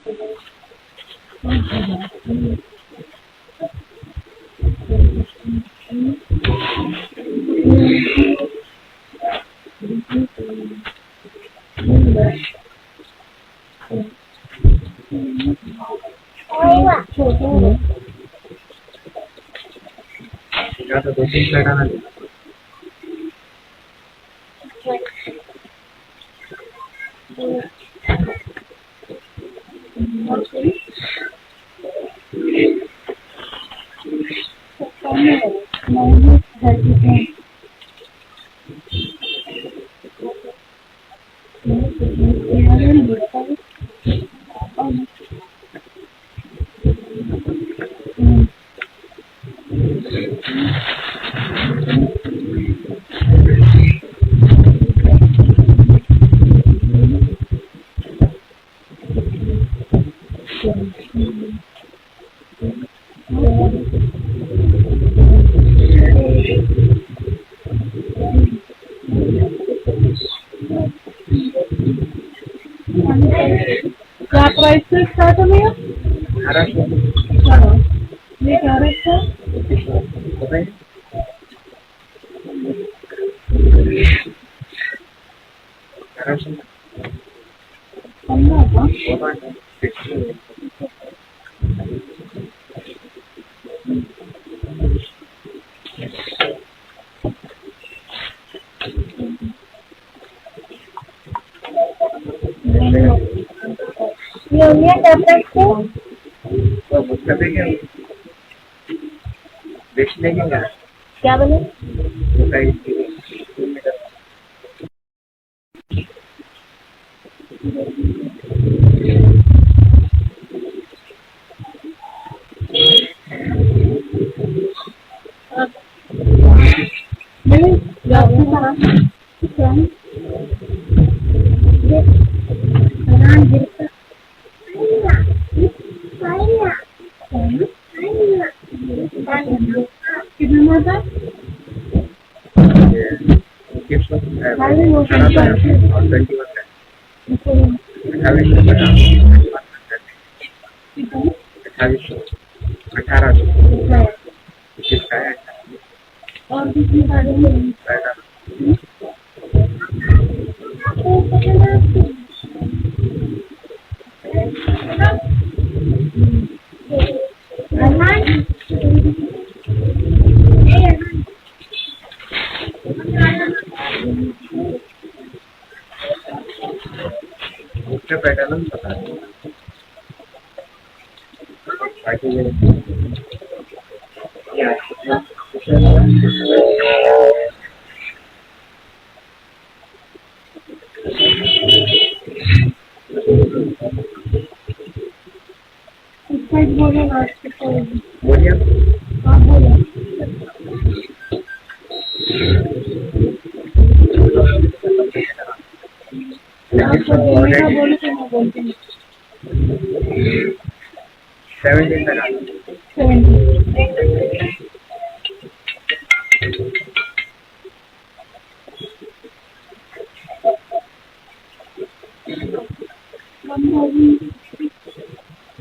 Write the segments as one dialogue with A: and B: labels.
A: या तो 2-3 प्लेट आना दे।
B: क्या प्राइस से स्टार्ट है भैया?
A: 1800
B: ये क्या रेट है?
A: बताइए। 1800
B: पंद्रह का?
A: वो तो 600
B: ये ओनियन टैबलेट को
A: तो कुछ कर देंगे बेचने के क्या
B: क्या बने?
A: बताइए।
B: नहीं जाती सारा क्या ये रान गिरता कितना होता है?
A: किस वक्त
B: खाली वो
A: और 21 1800 किसका है
B: और कितनी सारी नहीं
A: उसके पैटर्न बता ताकि
B: बोले
A: बोलिए
B: हाँ बोले आपको देने का बोले तो मैं बोलती हूँ
A: 17 तक
B: 70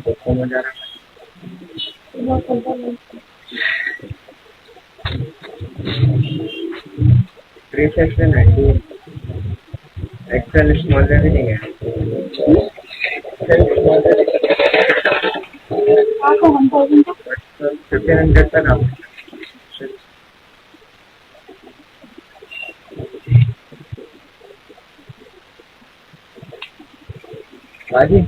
A: देखो मजा रहा 3 सेक्शन है एक्सेल स्मॉल नहीं है
B: आपको 1000 का
A: 1500 तक आप बाजी